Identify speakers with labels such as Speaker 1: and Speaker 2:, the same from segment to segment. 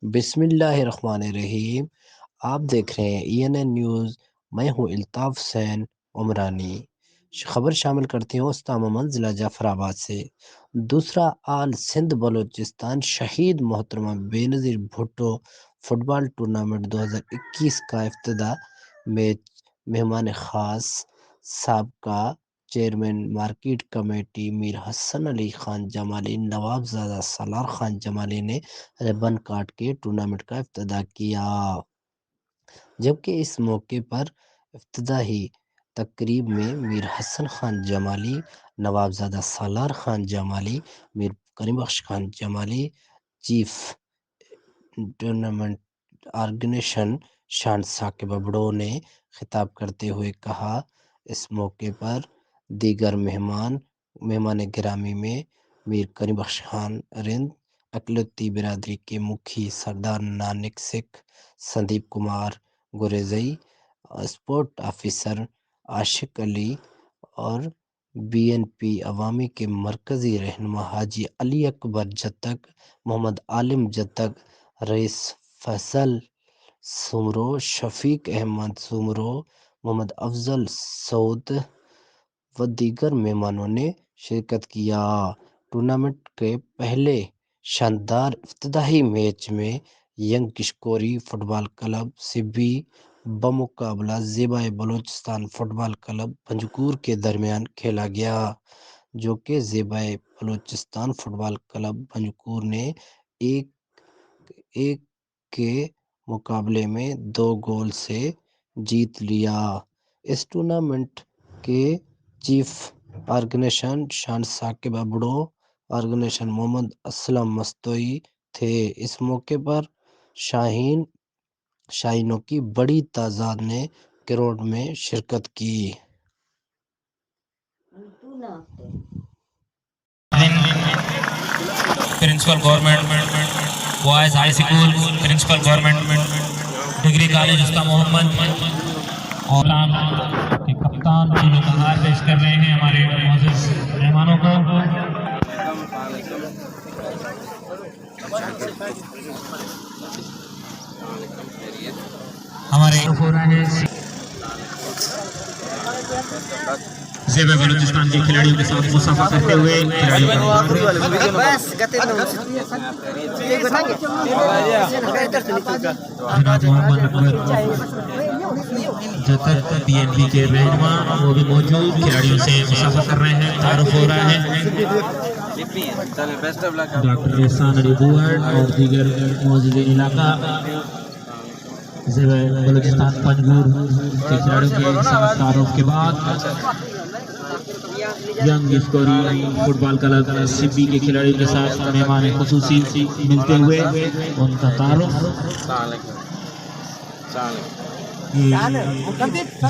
Speaker 1: بسم اللہ الرحمن الرحیم۔ آپ دیکھ رہے ہیں ENN نیوز۔ میں ہوں الطاف حسین عمرانی۔ خبر شامل کرتی ہوں استا محمد ضلع جعفر آباد سے۔ دوسرا آل سندھ بلوچستان شہید محترمہ بے نظیر بھٹو فٹ بال ٹورنامنٹ 2021 کا افتتاح میچ مہمان خاص سابقہ چیئرمین مارکیٹ کمیٹی میر حسن علی خان جمالی نواب زادہ سالار خان جمالی نے ربن کاٹ کے ٹورنامنٹ کا افتتاح کیا، جبکہ اس موقع پر افتتاحی تقریب میں میر حسن خان جمالی، نواب زادہ سالار خان جمالی، میر کریم بخش خان جمالی، چیف ٹورنامنٹ آرگنائزیشن شان ثاقب ابڑو نے خطاب کرتے ہوئے کہا، اس موقع پر دیگر مہمان گرامی میں میر کریم بخش خان رند اقلیتی برادری کے مکھی سردار نانک سکھ سندیپ کمار گریزئی، اسپورٹ آفیسر عاشق علی اور BNP عوامی کے مرکزی رہنما حاجی علی اکبر جتک، محمد عالم جتک، رئیس فیصل سومرو، شفیق احمد سومرو، محمد افضل سعود و دیگر مہمانوں نے شرکت کیا۔ ٹورنامنٹ کے پہلے شاندار افتتاحی میچ میں ینگ کشکوری فٹ بال کلب سبی بمقابلہ زیبائے بلوچستان فٹ بال کلب پنجگور کے درمیان کھیلا گیا، جو کہ زیبائے بلوچستان فٹ بال کلب پنجگور نے 1-1 کے مقابلے میں 2 گول سے جیت لیا۔ اس ٹورنامنٹ کے چیف آرگنائزیشن شان ثاقب ابڑو، آرگنائزیشن محمد اسلم مستوئی تھے۔ اس موقع پر شائنوں کی بڑی تعداد نے گراؤنڈ میں شرکت کی۔
Speaker 2: Principal government boys high school, principal government degree college استا محمد اور کے کپتان جو کردار پیش کر رہے ہیں ہمارے معزز مہمانوں کو۔ ہمارے ہو رہا ہے زیبائے بلوچستان کے کھلاڑیوں کے ساتھ مصافحہ کرتے ہوئے جناب محمد اکبر جتک BNP کے رہنما وہ بھی موجود کھلاڑیوں سے مصافحہ کر رہے ہیں، تعارف ہو رہا ہے۔ ڈاکٹر احسان علی بوہر اور دیگر معززین علاقہ زیبائے بلوچستان پنجگور کے کھلاڑیوں کے ساتھ تعارف کے بعد ینگ اسکوری فٹ بال کلب سبی کے کھلاڑیوں کے ساتھ مہمان خصوصی ملتے ہوئے ان کا تعارف۔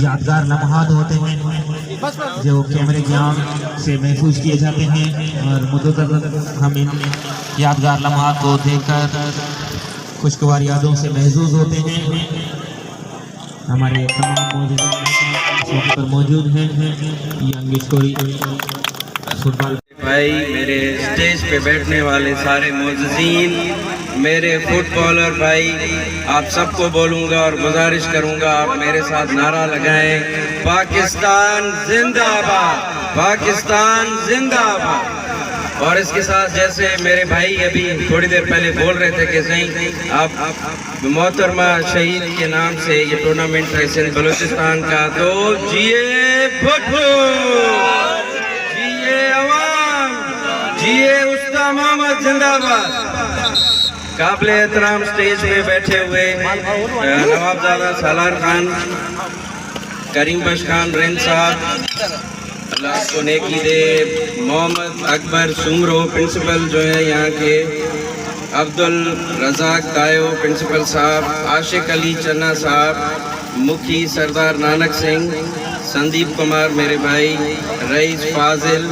Speaker 2: یادگار لمحات ہوتے ہیں جو کیمرے کی آنکھ سے محفوظ کیے جاتے ہیں اور مدت ہم ان یادگار لمحات کو دیکھ کر خوشگوار یادوں سے محظوظ ہوتے ہیں۔ ہمارے تمام موجود پر موجود ہیں ینگ اسکوری فٹ بال
Speaker 3: بھائی، میرے اسٹیج پہ بیٹھنے والے سارے معززین، میرے فٹ بالر بھائی، آپ سب کو بولوں گا اور گزارش کروں گا آپ میرے ساتھ نعرہ لگائیں، پاکستان زندہ باد، پاکستان زندہ باد۔ اور اس کے ساتھ جیسے میرے بھائی ابھی تھوڑی دیر پہلے بول رہے تھے کہ صحیح آپ محترمہ شہید کے نام سے یہ ٹورنامنٹ ہے سندھ بلوچستان کا، تو جیے بھٹو، جیے عوام، جیے استا محمد زندہ باد۔ قابل احترام سٹیج پہ بیٹھے ہوئے نواب زادہ سالار خان، کریم بخش خان رند صاحب، اللہ کو نیکی دے، محمد اکبر سومرو پرنسپل جو ہے یہاں کے، عبد الرزاق تایو پرنسپل صاحب، عاشق علی چنا صاحب، مکھی سردار نانک سنگھ، سندیپ کمار میرے بھائی، رئیس فاضل،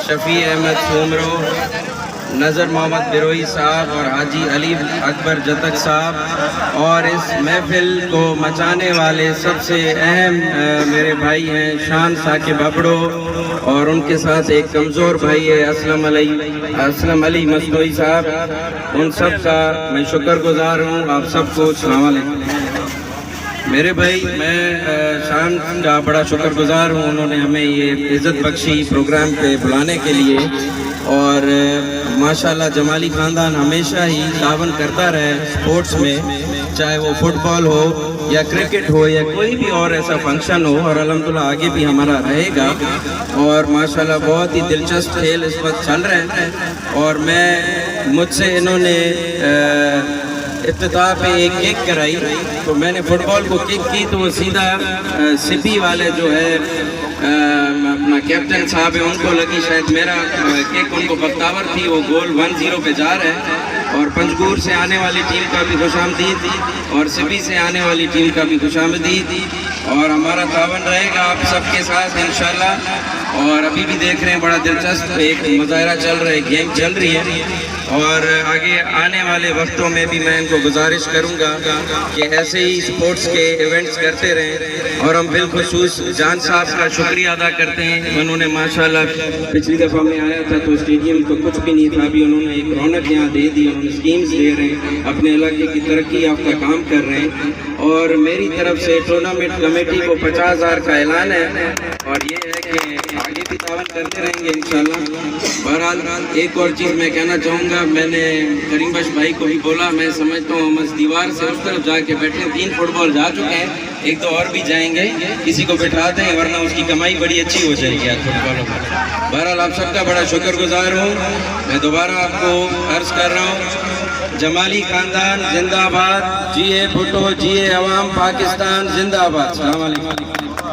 Speaker 3: شفیع احمد سومرو، نظر محمد بروئی صاحب اور حاجی علی اکبر جتک صاحب، اور اس محفل کو مچانے والے سب سے اہم میرے بھائی ہیں شان ثاقب ابڑو، اور ان کے ساتھ ایک کمزور بھائی ہے اسلم علی مصنوعی صاحب، ان سب کا میں شکر گزار ہوں. آپ سب کو السلام علیکم. میرے بھائی میں شان کا بڑا شکر گزار ہوں، انہوں نے ہمیں یہ عزت بخشی پروگرام پہ بلانے کے لیے. اور ماشاءاللہ جمالی خاندان ہمیشہ ہی تعاون کرتا رہے سپورٹس میں، چاہے وہ فٹ بال ہو یا کرکٹ ہو یا کوئی بھی اور ایسا فنکشن ہو، اور الحمدللہ آگے بھی ہمارا رہے گا. اور ماشاءاللہ بہت ہی دلچسپ کھیل اس وقت چل رہے ہیں. اور مجھ سے انہوں نے افتتاح پہ ایک کک کرائی، تو میں نے فٹ بال کو کک کی تو وہ سیدھا سپی والے جو ہے اپنا کیپٹن صاحب ہے ان کو لگی، شاید میرا کک ان کو بختاور تھی، وہ گول 1-0 پہ جا رہے ہیں. اور پنجگور سے آنے والی ٹیم کا بھی خوش آمدید اور سپی سے آنے والی ٹیم کا بھی خوش آمدید. اور ہمارا تعاون رہے گا آپ سب کے ساتھ انشاءاللہ. اور ابھی بھی دیکھ رہے ہیں بڑا دلچسپ ایک مظاہرہ چل رہا ہے، گیم چل رہی ہے. اور آگے آنے والے وقتوں میں بھی میں ان کو گزارش کروں گا کہ ایسے ہی سپورٹس کے ایونٹس کرتے رہیں. اور ہم بالخصوص جان صاحب کا شکریہ ادا کرتے ہیں، انہوں نے ماشاءاللہ پچھلی دفعہ میں آیا تھا تو اسٹیڈیم تو کچھ بھی نہیں تھا، ابھی انہوں نے ایک رونق یہاں دے دی، انہوں نے اسکیمز دے رہے ہیں، اپنے علاقے کی ترقی یافتہ کام کر رہے ہیں. اور میری طرف سے ٹورنامنٹ کمیٹی کو 50,000 کا اعلان ہے، اور یہ ہے کہ آگے بھی تعاون کرتے رہیں گے انشاءاللہ. بہرحال ایک اور چیز میں کہنا چاہوں گا، میں نے کریم بخش بھائی کو بھی بولا، میں سمجھتا ہوں ہم اس دیوار سے اس طرف جا کے بیٹھے، 3 فٹ بال جا چکے ہیں، ایک تو اور بھی جائیں گے، کسی کو بٹھا دیں ورنہ اس کی کمائی بڑی اچھی ہو جائے گی فٹ بالوں پر. بہرحال آپ سب کا بڑا شکر گزار ہوں. میں دوبارہ آپ کو عرض کر رہا ہوں، جمالی خاندان زندہ باد، جیے بھٹو، جیے عوام، پاکستان زندہ باد. السلام علیکم.